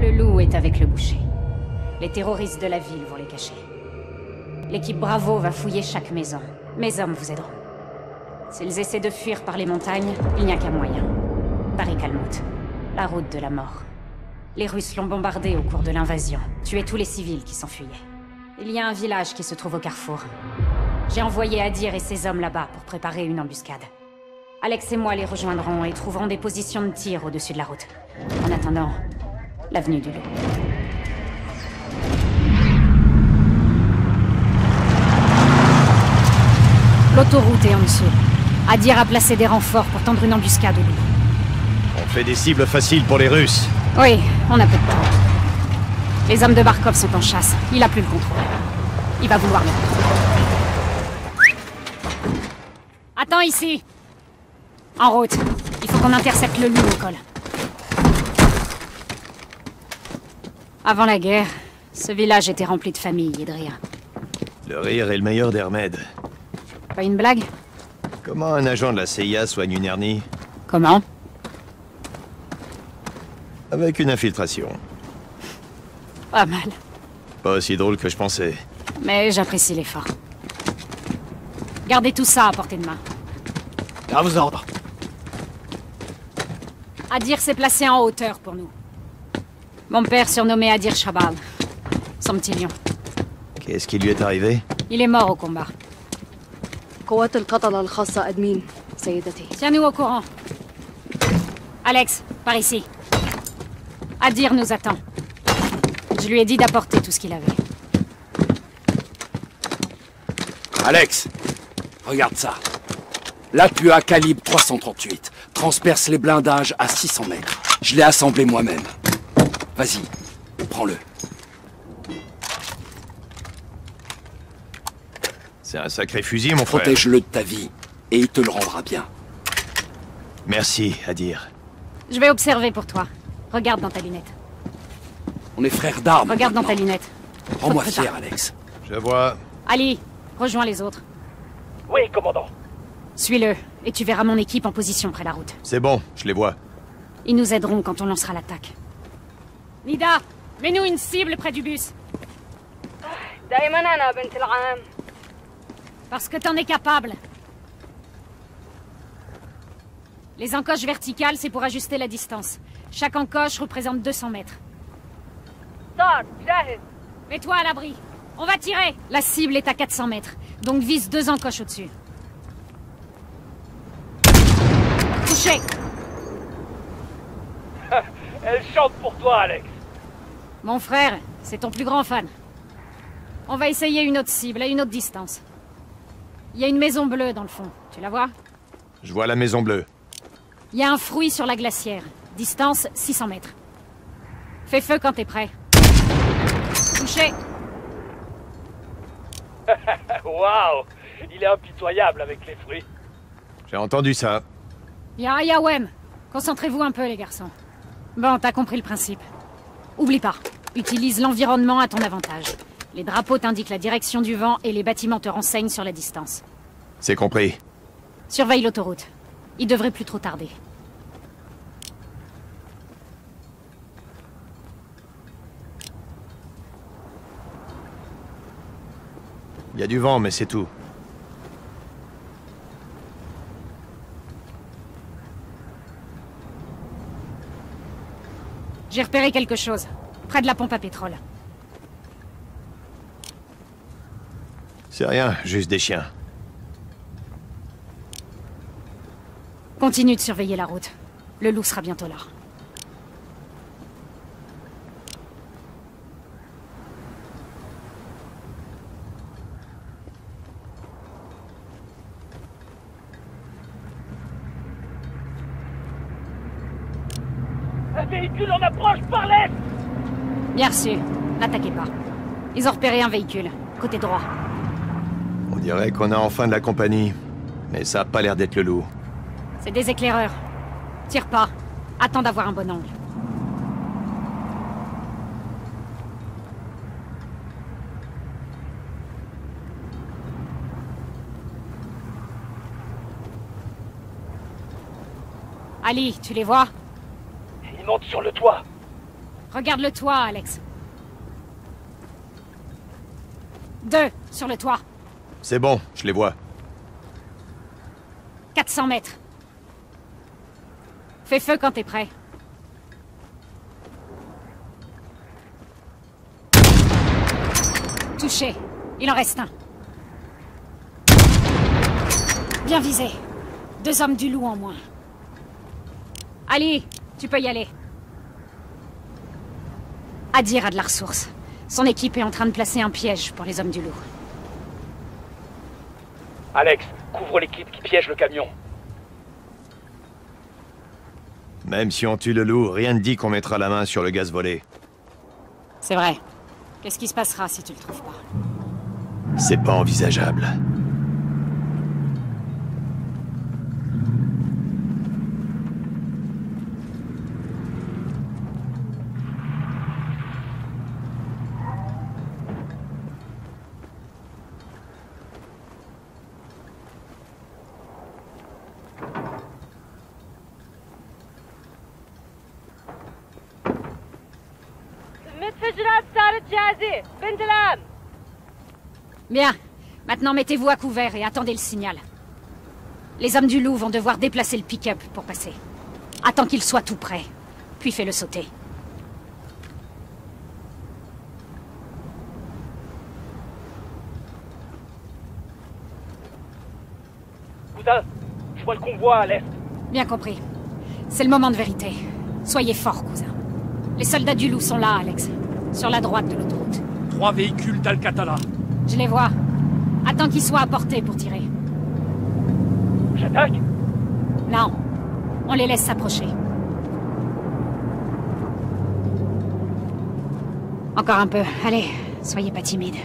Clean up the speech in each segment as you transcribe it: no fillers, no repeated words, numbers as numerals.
Le loup est avec le boucher. Les terroristes de la ville vont les cacher. L'équipe Bravo va fouiller chaque maison. Mes hommes vous aideront. S'ils essaient de fuir par les montagnes, il n'y a qu'un moyen. Tariq al-Mout, la route de la mort. Les Russes l'ont bombardée au cours de l'invasion, tué tous les civils qui s'enfuyaient. Il y a un village qui se trouve au carrefour. J'ai envoyé Adir et ses hommes là-bas pour préparer une embuscade. Alex et moi les rejoindrons et trouverons des positions de tir au-dessus de la route. En attendant, l'avenue du Loup. L'autoroute est en dessous. Adir a placé des renforts pour tendre une embuscade au Loup. On fait des cibles faciles pour les Russes. Oui, on a peu de temps. Les hommes de Barkov sont en chasse. Il a plus le contrôle. Il va vouloir le retrouver. Attends ici. En route. Il faut qu'on intercepte le Loup au col. Avant la guerre, ce village était rempli de familles et de rire. Le rire est le meilleur des remèdes. Pas une blague? Comment un agent de la CIA soigne une hernie? Comment? Avec une infiltration. Pas mal. Pas aussi drôle que je pensais. Mais j'apprécie l'effort. Gardez tout ça à portée de main. À vos ordres. Adir s'est placé en hauteur pour nous. Mon père surnommé Adir Shabal. Son petit lion. Qu'est-ce qui lui est arrivé? Il est mort au combat. قوات القتلة الخاصة أدمين سيدتي. Tiens-nous au courant. Alex, par ici. Adir nous attend. Je lui ai dit d'apporter tout ce qu'il avait. Alex, regarde ça. L'APUA calibre 338 transperce les blindages à 600 mètres. Je l'ai assemblé moi-même. Vas-y, prends-le. C'est un sacré fusil, mon frère. Protège-le de ta vie, et il te le rendra bien. Merci, Adir. Je vais observer pour toi. Regarde dans ta lunette. On est frères d'armes. Regarde dans ta maintenant. lunette. Rends-moi Faut que fier, Alex. Je vois. Ali, rejoins les autres. Oui, commandant. Suis-le, et tu verras mon équipe en position près de la route. C'est bon, je les vois. Ils nous aideront quand on lancera l'attaque. Nida, mets-nous une cible près du bus. دائما أنا بنت العام. Parce que t'en es capable. Les encoches verticales, c'est pour ajuster la distance. Chaque encoche représente 200 mètres. صار جاهز. Mets-toi à l'abri. On va tirer. La cible est à 400 mètres, donc vise 2 encoches au-dessus. Touché. Elle chante pour toi, Alex. Mon frère, c'est ton plus grand fan. On va essayer une autre cible, à une autre distance. Il y a une maison bleue dans le fond, tu la vois? Je vois la maison bleue. Il y a un fruit sur la glacière. Distance 600 mètres. Fais feu quand t'es prêt. Touché. Waouh, il est impitoyable avec les fruits. J'ai entendu ça. Yawem. Concentrez-vous un peu, les garçons. Bon, t'as compris le principe. Oublie pas. Utilise l'environnement à ton avantage. Les drapeaux t'indiquent la direction du vent et les bâtiments te renseignent sur la distance. C'est compris. Surveille l'autoroute. Il devrait plus trop tarder. Il y a du vent, mais c'est tout. J'ai repéré quelque chose. Près de la pompe à pétrole. C'est rien, juste des chiens. Continue de surveiller la route. Le loup sera bientôt là. Un véhicule en approche par l'est. Bien reçu. N'attaquez pas. Ils ont repéré un véhicule. Côté droit. On dirait qu'on a enfin de la compagnie. Mais ça a pas l'air d'être le loup. C'est des éclaireurs. Tire pas. Attends d'avoir un bon angle. Ali, tu les vois? Il monte sur le toit. Regarde le toit, Alex. 2, sur le toit. C'est bon, je les vois. 400 mètres. Fais feu quand t'es prêt. Touché. Il en reste un. Bien visé. 2 hommes du loup en moins. Ali, tu peux y aller. Adir a de la ressource. Son équipe est en train de placer un piège pour les hommes du loup. Alex, couvre l'équipe qui piège le camion. Même si on tue le loup, rien ne dit qu'on mettra la main sur le gaz volé. C'est vrai. Qu'est-ce qui se passera si tu le trouves pas? C'est pas envisageable. المتفجرات صارت جاهزة بنت الآن. Bien. Maintenant, mettez-vous à couvert et attendez le signal. Les hommes du loup vont devoir déplacer le pick-up pour passer. Attends qu'il soit tout prêt, puis fais-le sauter. Cousin, je vois le convoi à l'est. Bien compris. C'est le moment de vérité. Soyez forts, cousin. Les soldats du loup sont là, Alex. Sur la droite de l'autoroute. 3 véhicules d'Al-Qatala. Je les vois. Attends qu'ils soient à portée pour tirer. J'attaque? Non. On les laisse s'approcher. Encore un peu. Allez, soyez pas timides.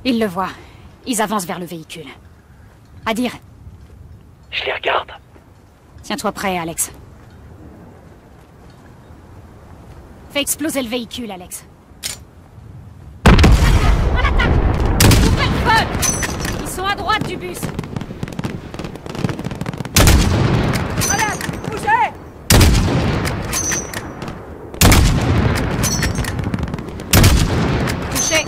Ils le voient. Ils avancent vers le véhicule. Adir, Je les regarde. tiens-toi prêt, Alex. Fais exploser le véhicule, Alex. On l'attaque! Ouvrez le feu! Ils sont à droite du bus. Alex, bougez! Touché.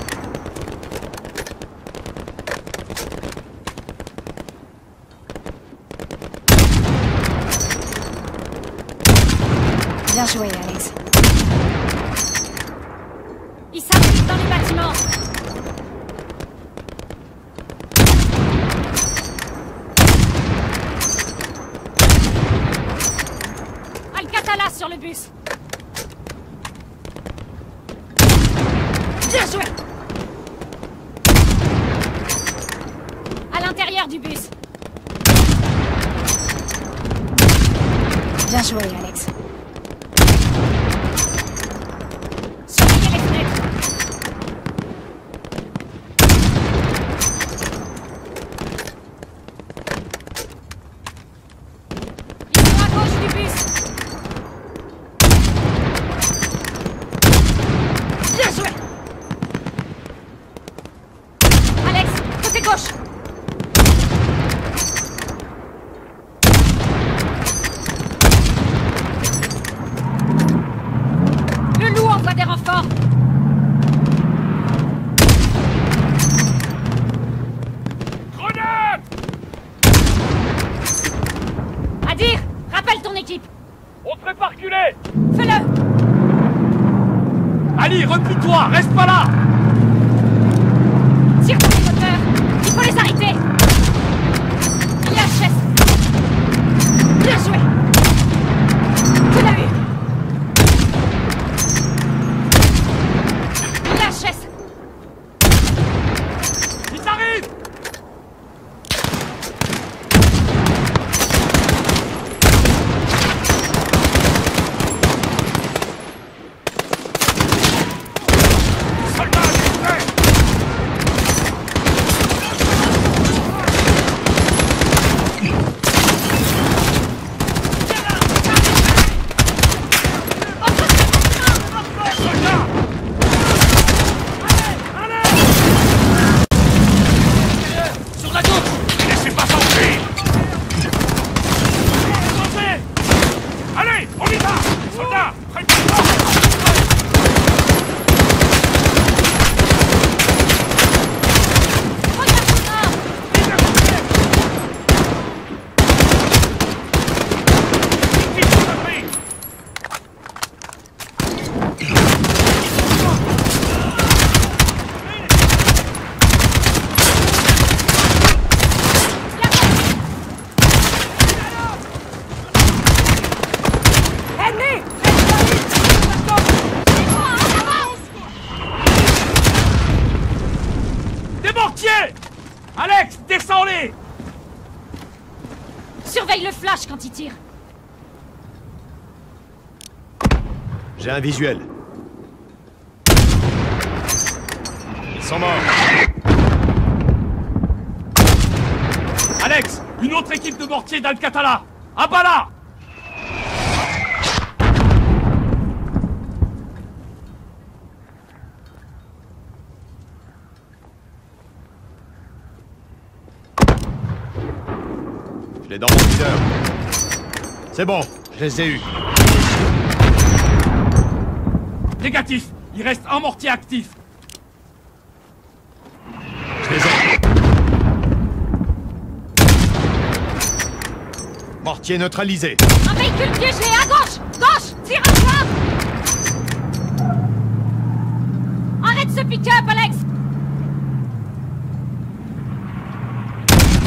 Bien joué, Alex. Ils s'appliquent dans les bâtiments. Al-Qatala sur le bus. Bien joué. À l'intérieur du bus. Bien joué, Alex. Surveillez les fenêtres. Ils sont à gauche du bus. Bien joué. Alex, côté gauche. Le loup envoie des renforts. Grenade! Adir, rappelle ton équipe. On te fait pas reculer! Fais-le. Ali, replie-toi! Reste pas là! Tire dans les moteurs. Il faut les arrêter. Lâche. Bien joué. Tu l'as eu. Lâche. Ils arrivent! Soldats! Surveille le flash quand il tire. J'ai un visuel. Ils sont morts. Alex, une autre équipe de mortiers d'Al-Qatala. À bas là! Je l'ai dans mon viseur. C'est bon, je les ai eus. Négatif. Il reste un mortier actif. Je les ai. Mortier neutralisé. Un véhicule piégé à gauche! Gauche! Tire à droite! Arrête ce pick-up, Alex!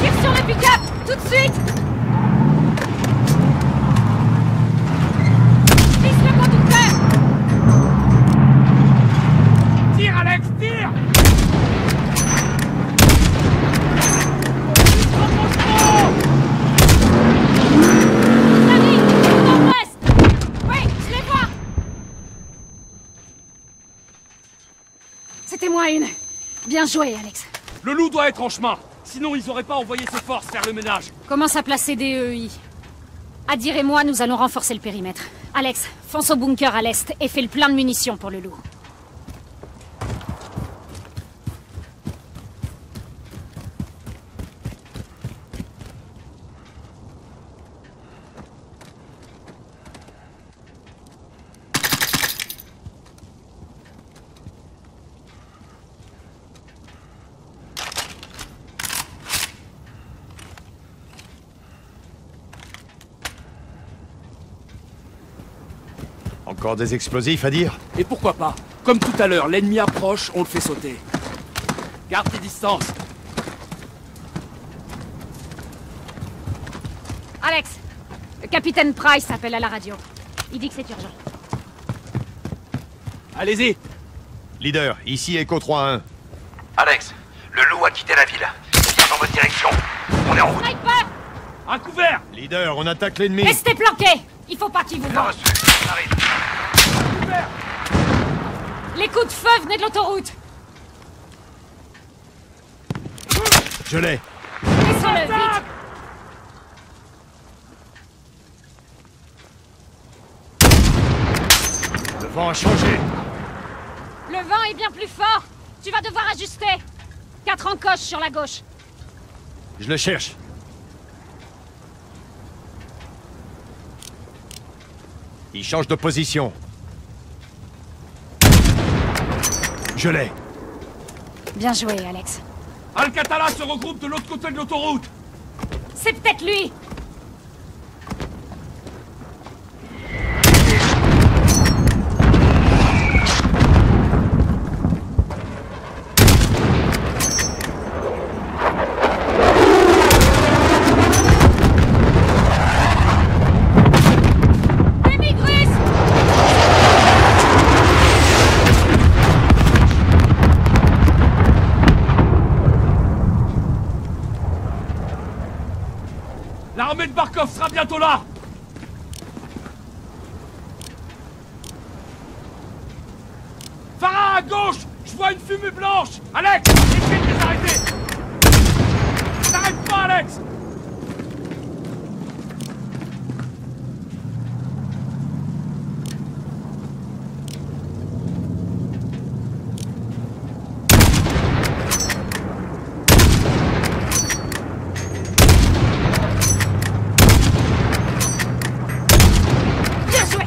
Tire sur le pick-up! Tout de suite! Vise le conducteur! Tire, Alex, tire! C'était moi une. Bien joué, Alex. Le loup doit être en chemin. Sinon, ils auraient pas envoyé ses forces faire le ménage. Commence à placer des EI. Adir et moi, nous allons renforcer le périmètre. Alex, fonce au bunker à l'est et fais le plein de munitions pour le loup. Encore des explosifs à dire? Et pourquoi pas? Comme tout à l'heure, l'ennemi approche, on le fait sauter. Garde tes distances. Alex, le capitaine Price appelle à la radio. Il dit que c'est urgent. Allez-y. Leader, ici Echo 3-1. Alex, le loup a quitté la ville. Il vient dans votre direction. On est en route. Sniper! Un couvert. Leader, on attaque l'ennemi. Restez planqués! Il faut pas qu'il vous Bien voie. reçu. On arrive. Les coups de feu venaient de l'autoroute. Je l'ai. Laissez-le vite. Le vent a changé. Le vent est bien plus fort. Tu vas devoir ajuster. 4 encoches sur la gauche. Je le cherche. Il change de position. Je l'ai. Bien joué, Alex. Al-Qatala se regroupe de l'autre côté de l'autoroute. C'est peut-être lui. L'armée de Barkov sera bientôt là. Farah, à gauche. Je vois une fumée blanche. Alex, essaye de les arrêter. T'arrêtes pas, Alex. Bien joué.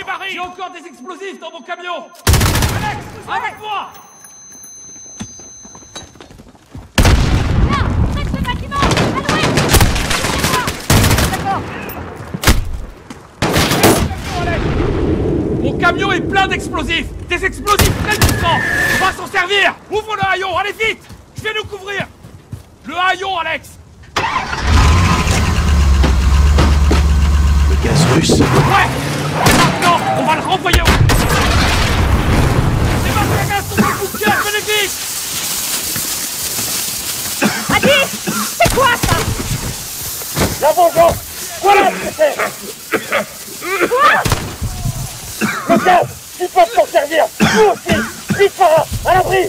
des barils! J'ai encore des explosifs dans mon camion! Alex, avec moi! Là, près de ce bâtiment! À l'ouest! D'accord. Mon camion est plein d'explosifs! Des explosifs très puissants! On va s'en servir! Ouvre le haillon, allez vite! Je vais nous couvrir! Le haillon, Alex! Le gaz russe. Ouais! Et maintenant, on va le renvoyer au... C'est ma gaz sur le bouquin, venez vite! Adi! C'est quoi ça? La vengeance! Voilà ce que c'est! Le gaz! Ils peuvent s'en servir! Nous aussi! Vite, Farah! À l'abri!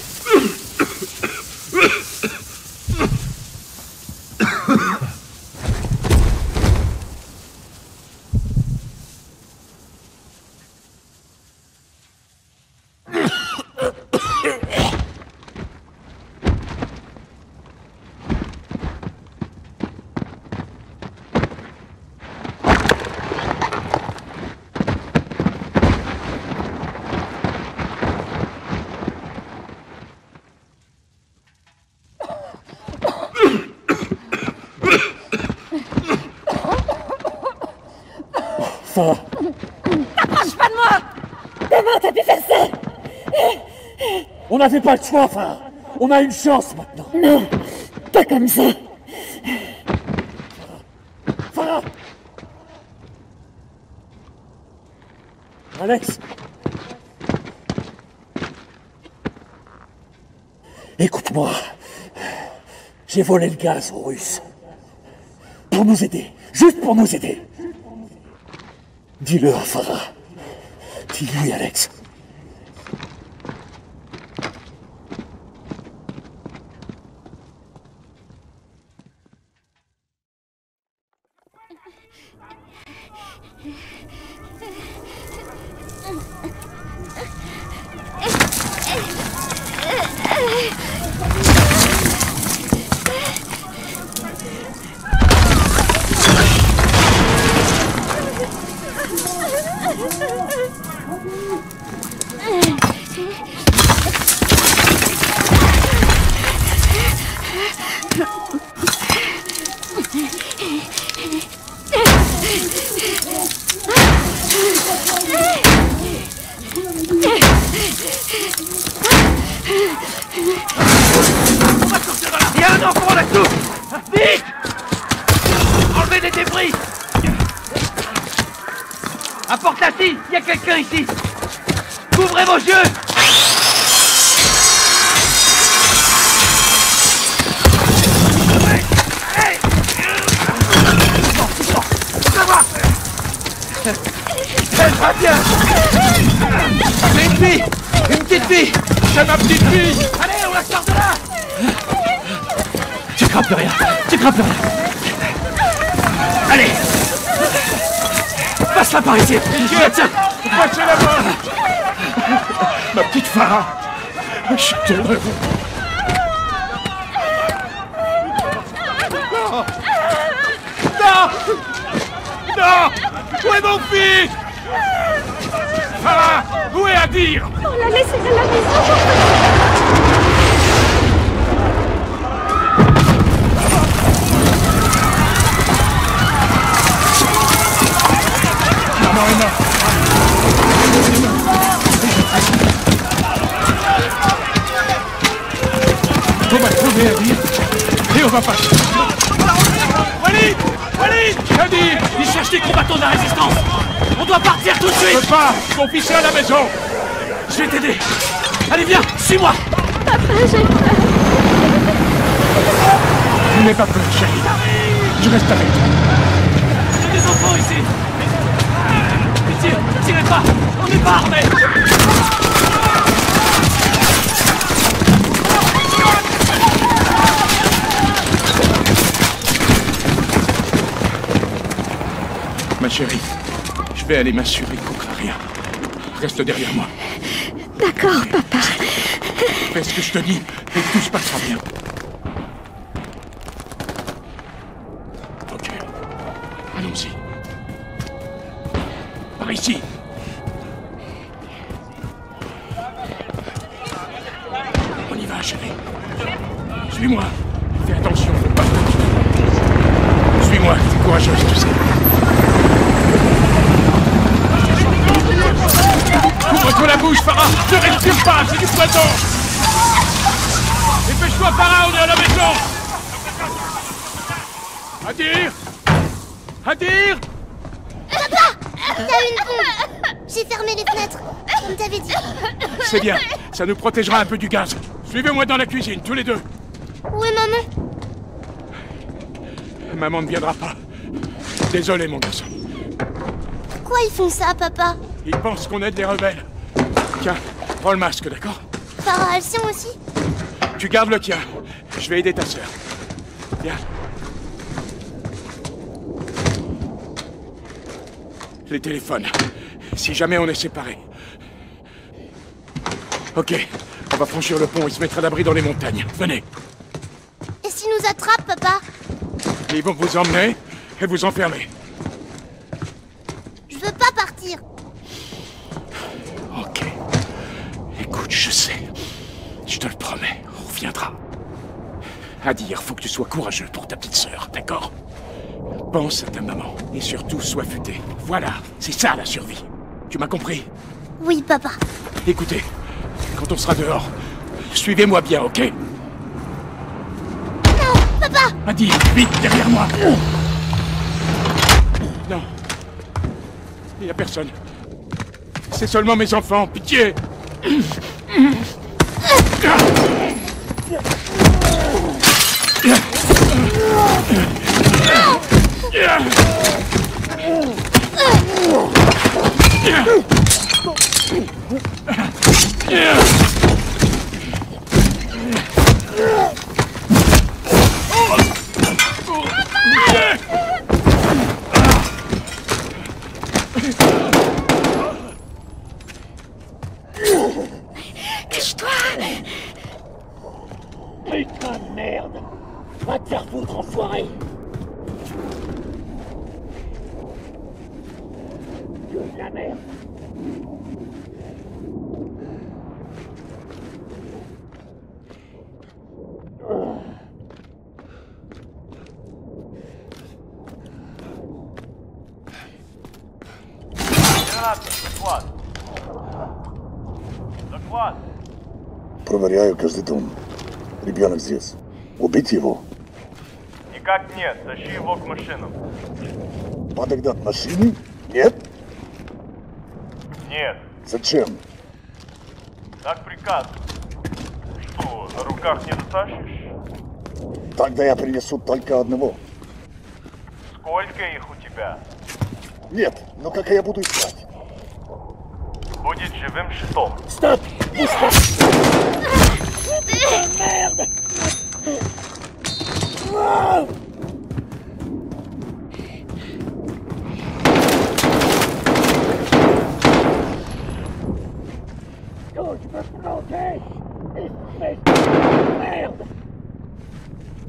Farah! T'approches pas de moi! Comment t'as pu faire ça? On n'avait pas le choix, Farah! On a une chance maintenant! Non, pas comme ça. Farah! Alex! Écoute-moi. J'ai volé le gaz aux Russes. Pour nous aider. Juste pour nous aider. Dis-le à Farah. Dis-lui, Alex. Il y a un enfant là-dessous! Vite! Enlevez des débris! Apporte la scie! Il y a quelqu'un ici! Couvrez vos yeux! Elle va bien! C'est une fille! Une petite fille! C'est ma petite fille! Allez, on la sort de là! Tu crains plus rien! Tu crains plus rien! Allez! Passe-la par ici! Tiens! Lâchez la main! Ma petite Farah! Je suis heureux! Non! Non! Où est mon fils? Farah! Où est Adir? On l'a laissé à la maison. On va trouver Adir et on va pas... Walid! Walid! Adir! Il cherche des combattants de la résistance! On doit partir tout de suite! Je peux pas! Mon fils est à la maison! Je vais t'aider! Allez, viens! Suis-moi! Papa, j'ai peur. Tu n'es pas peur, chérie. Je reste avec toi. Il y a des enfants ici! Pitié! Tirez pas! On n'est pas armés! Ma chérie, je vais aller m'assurer qu'on craint rien. Reste derrière moi. D'accord, papa. Fais ce que je te dis et tout se passera bien. Ok. Allons-y. Par ici. chérie. Suis-moi. Fais attention, faut pas. Suis-moi, t'es courageuse, tu sais. Ouvre-toi la bouche, Farah. Ne respire pas, c'est du poison. Dépêche-toi, Farah, on est à la maison. Hadir! Hadir! Papa! T'as une bombe! J'ai fermé les fenêtres, comme t'avais dit. C'est bien, ça nous protégera un peu du gaz. Suivez-moi dans la cuisine, tous les deux. Où est maman? Maman ne viendra pas. Désolé, mon garçon. Pourquoi ils font ça, papa? Ils pensent qu'on aide les rebelles. Tiens, prends le masque, d'accord? Farah a le sien aussi? Tu gardes le tien. Je vais aider ta sœur. Viens. Les téléphones. Si jamais on est séparés. Ok, on va franchir le pont et se mettre à l'abri dans les montagnes. Venez. Et s'ils nous attrapent, papa? Ils vont vous emmener et vous enfermer. Je veux pas partir. Ok. Écoute, je sais. Je te le promets, on reviendra. Hadir, faut que tu sois courageux pour ta petite sœur, d'accord? Pense à ta maman et surtout sois futé. Voilà, c'est ça la survie. Tu m'as compris? Oui, papa. Écoutez, quand on sera dehors, suivez-moi bien, ok? Non, papa! Hadir, vite, derrière moi! Non. Il n'y a personne. C'est seulement mes enfants, pitié! Cache-toi! Putain de merde! Va te faire foutre, enfoiré! Dieu de la merde! Доклад. Доклад. Проверяю каждый дом. Ребенок здесь. Убить его? Никак нет. Тащи его к машинам. Подогнать машины? Нет? Нет. Зачем? Так приказ. Что, на руках не дотащишь? Тогда я принесу только одного. Сколько их у тебя? Нет, но как я буду искать? Будет живым щитом. Стоп! Merde! Oh, je me planter! Espèce de merde!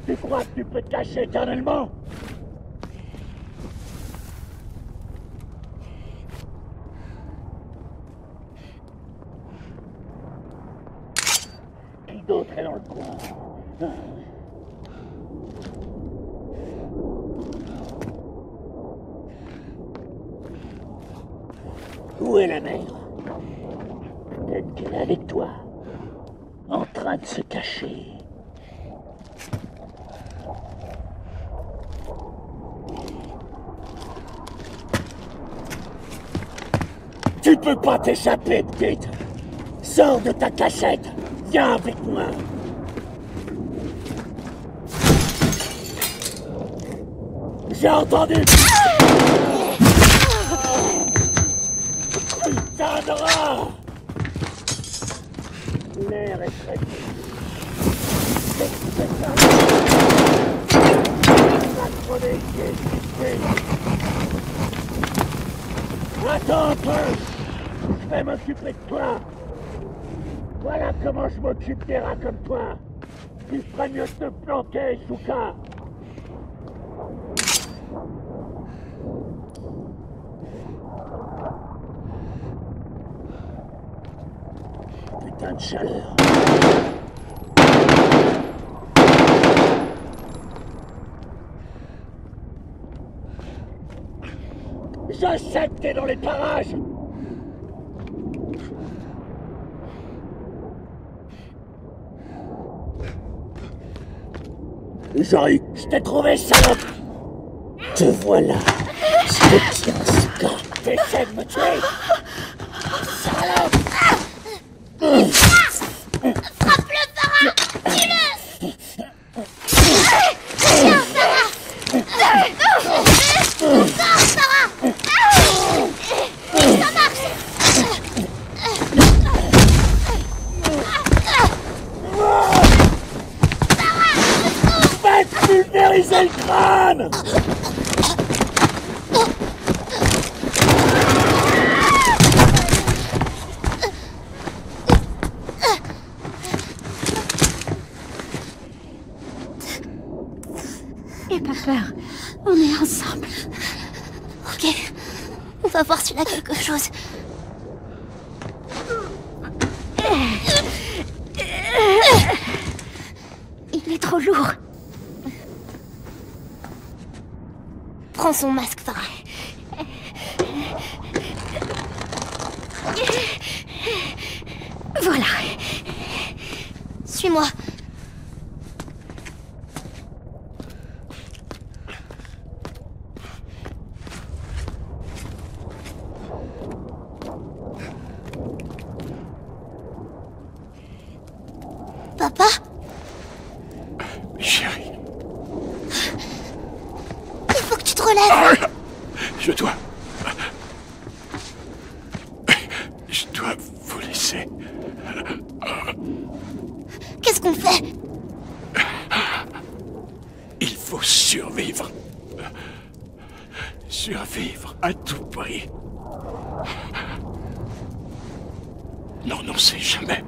Tu crois que tu peux te cacher éternellement? Qui d'autre est dans le coin? Où est la mère? Peut-être qu'elle est avec toi, en train de se cacher. Tu peux pas t'échapper, petite! Sors de ta cachette! Viens avec moi! J'ai entendu! Putain de rat! L'air est très... Attends un peu! Je vais m'occuper de toi! Voilà comment je m'occupe des rats comme toi! Il ferait mieux de te planquer, Souka! Putain de chaleur! Je sais que t'es dans les parages. J'arrive. Je t'ai trouvé, salope. Te voilà. Je te tiens sous garde. T'essaies de me tuer. Salope. Frappe-le, Farah. Tue-le. Tiens, Farah. Sors, Farah. Ça marche. Faites pulvériser le crâne. N'aie pas peur, on est ensemble. Ok, on va voir s'il a quelque chose. Il est trop lourd. Prends son masque, Farah. Voilà. Suis-moi. Papa? Chérie. Il faut que tu te relèves. Je dois vous laisser. Qu'est-ce qu'on fait? Il faut survivre. Survivre à tout prix. Non, non, c'est jamais.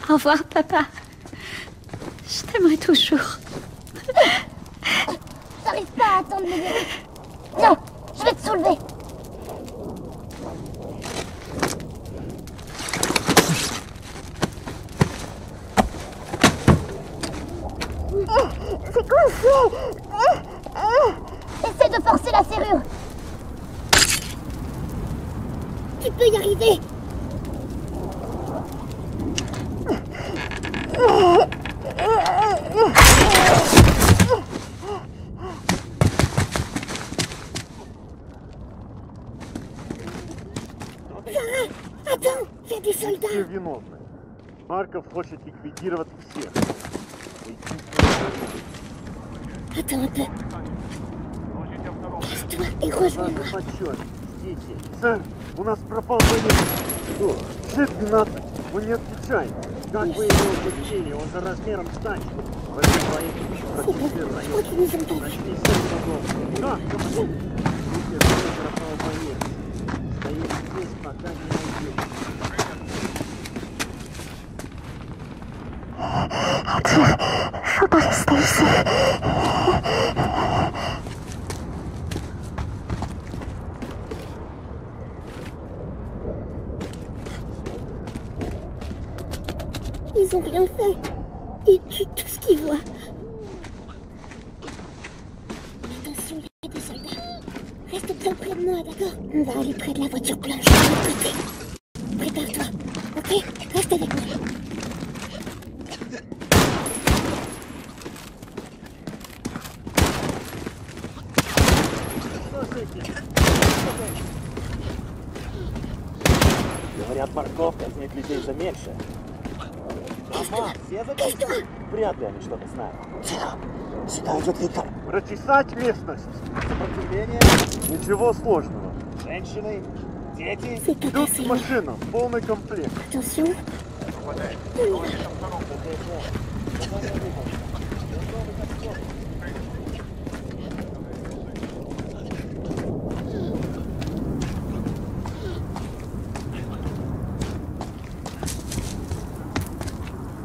Au revoir, papa. Je t'aimerai toujours. J'arrive pas à attendre le bébé. Viens, je vais te soulever. C'est coincé. Essaie de forcer la serrure. Tu peux y arriver. Attends, il y a des soldats. Все виновны. Марков хочет ликвидировать всех. Attends un peu. Casse-toi et rejoins-moi. Подсчет. Дети. Сэр, у нас пропал боец. Что? Джип-12. Вы не отвечаете. Как вы его увеличили? Он же размером с тачку. В этом проекте еще протестировал район. Нашли 7 врагов. Как? Почему? Если пропал боец. Стоит здесь, пока не найдешь. Faut pas rester ici. Ils ont rien fait. Ils tuent tout ce qu'ils voient. Attention, il y a des soldats. Reste bien près de moi, d'accord? On va aller près de la voiture blanche de l'autre côté. Prépare-toi, ok? Reste avec moi. Говорят, парковка, с них людей же меньше. Ага, все закрыты. Вряд ли они что-то знают. Тихо. Сюда идет Виктор. Прочесать местность. Сопротивление. Ничего сложного. Женщины, дети. Идут с машинам. Полный комплект. Attention.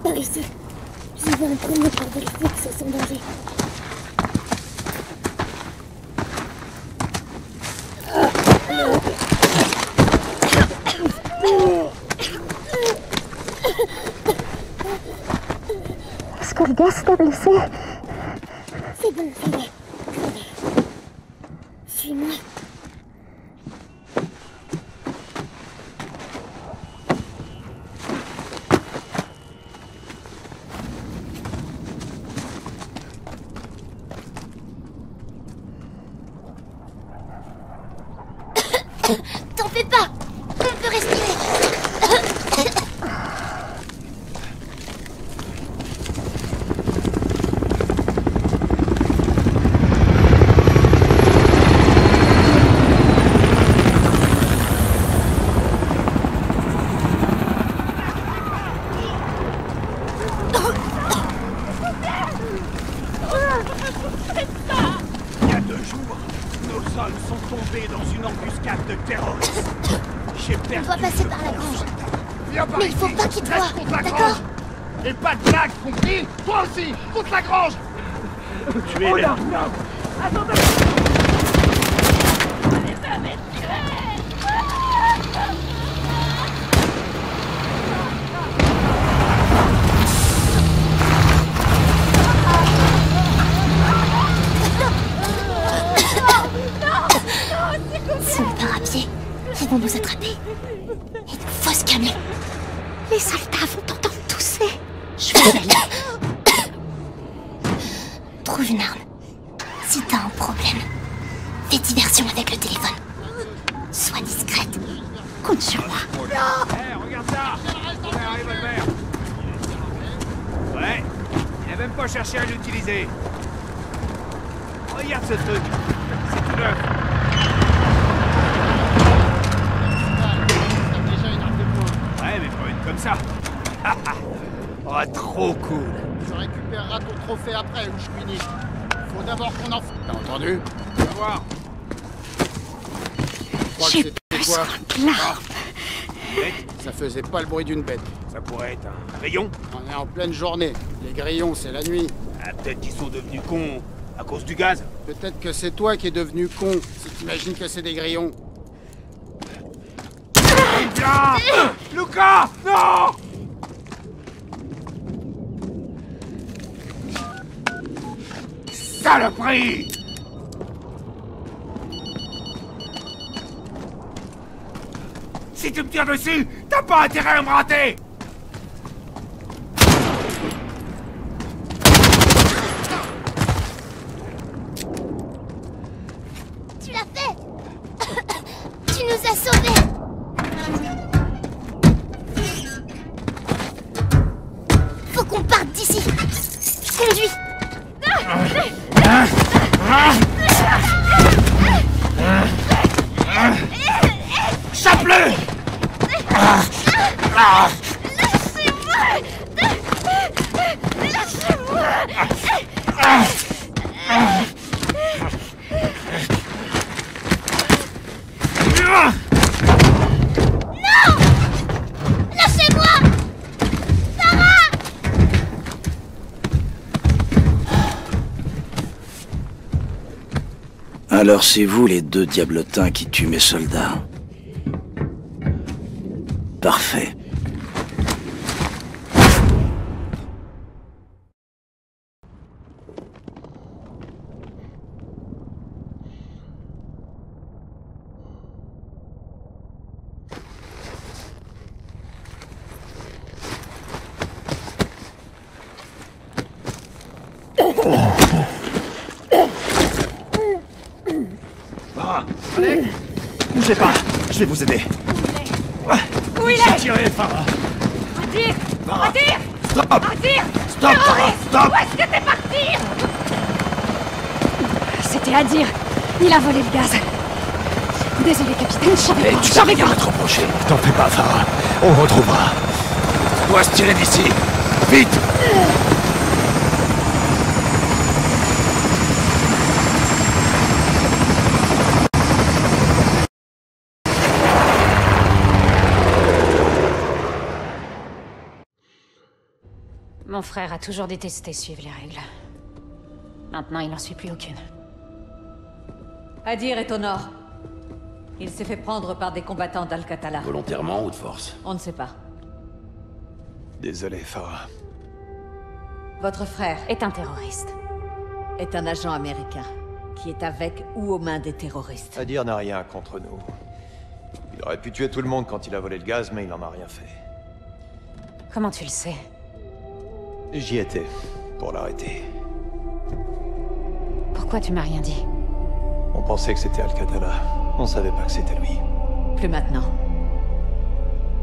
Par ici. J'y vais en premier pour vérifier que c'est sans danger. soldat s'est blessé. C'est bon, ça y est. Suis-moi. T'en fais pas! On peut respirer! Il y a 2 jours, nos hommes sont tombés dans une embuscade de terroristes. J'ai perdu. On doit passer par la grange. Viens par Mais il faut ici. pas qu'il te Reste voie, contre la d'accord? grange. Et pas de blague, compris? Toi aussi, contre la grange. Tu es là. Si on part à pied, ils vont nous attraper. Il faut se calmer. Les soldats vont t'entendre tousser. Je vais y aller. Trouve une arme. Si t'as un problème, fais diversion avec le téléphone. Sois discrète. Compte sur moi. Regarde ça. Un revolver. Ouais. Il n'a même pas cherché à l'utiliser. Regarde ce truc. C'est tout neuf. Ouais, mais pas une comme ça. Oh, trop cool. Je récupéreras ton trophée après, où je finis. Faut d'abord qu'on en... T'as entendu? On va voir. J'ai besoin de l'arme. Ça faisait pas le bruit d'une bête. Ça pourrait être un rayon. On est en pleine journée. Les grillons, c'est la nuit. Ah, peut-être qu'ils sont devenus cons à cause du gaz. Peut-être que c'est toi qui es devenu con, si t'imagines que c'est des grillons. Viens Luca! Non! Saloperie! Si tu me tires dessus, t'as pas intérêt à me rater! Tu l'as fait. Tu nous as sauvés. Faut qu'on parte d'ici. Conduis. Chape-le! Lâchez-moi. Sarah! Alors c'est vous les 2 diablotins qui tuent mes soldats. Parfait. Allez, bougez pas, je vais vous aider. Où il est? Tirez, Farah! Adir! Adir! Stop! Adir! Stop, Farah, stop! Où est-ce que t'es parti? C'était Adir. Il a volé le gaz. Désolé, capitaine, Mais tu n'as rien à te reprocher. T'en fais pas, Farah. On retrouvera. On doit se tirer d'ici. Vite! Mon frère a toujours détesté suivre les règles. Maintenant, il n'en suit plus aucune. Adir est au nord. Il s'est fait prendre par des combattants d'Al-Qatala. Volontairement ou de force? On ne sait pas. Désolé, Farah. Votre frère est un terroriste. Est un agent américain qui est avec ou aux mains des terroristes. Adir n'a rien contre nous. Il aurait pu tuer tout le monde quand il a volé le gaz, mais il n'en a rien fait. Comment tu le sais? J'y étais, pour l'arrêter. Pourquoi tu m'as rien dit? On pensait que c'était Al-Qatala. On savait pas que c'était lui. Plus maintenant.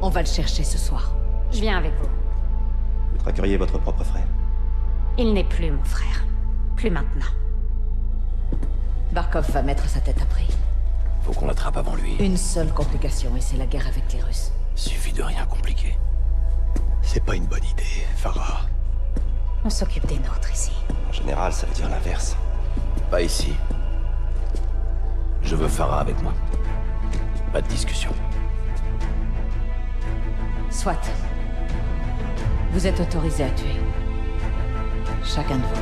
On va le chercher ce soir. Je viens avec vous. Vous traqueriez votre propre frère? Il n'est plus mon frère. Plus maintenant. Barkov va mettre sa tête à prix. Faut qu'on l'attrape avant lui. Une seule complication, et c'est la guerre avec les Russes. Suffit de rien compliquer. C'est pas une bonne idée, Farah. On s'occupe des nôtres ici. En général, ça veut dire l'inverse. Pas ici. Je veux Farah avec moi. Pas de discussion. Soit. Vous êtes autorisé à tuer. Chacun de vous.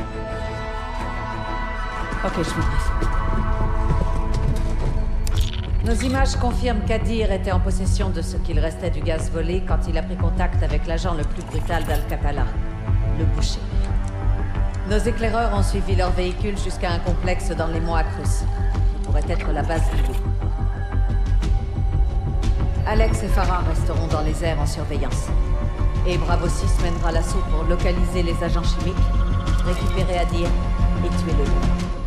Ok, je vous brise. Nos images confirment qu'Adir était en possession de ce qu'il restait du gaz volé quand il a pris contact avec l'agent le plus brutal d'Al-Qatala, le boucher. Nos éclaireurs ont suivi leur véhicule jusqu'à un complexe dans les monts Akrus, qui pourrait être la base du groupe. Alex et Farah resteront dans les airs en surveillance. Et Bravo 6 mènera l'assaut pour localiser les agents chimiques, récupérer Adir et tuer le loup.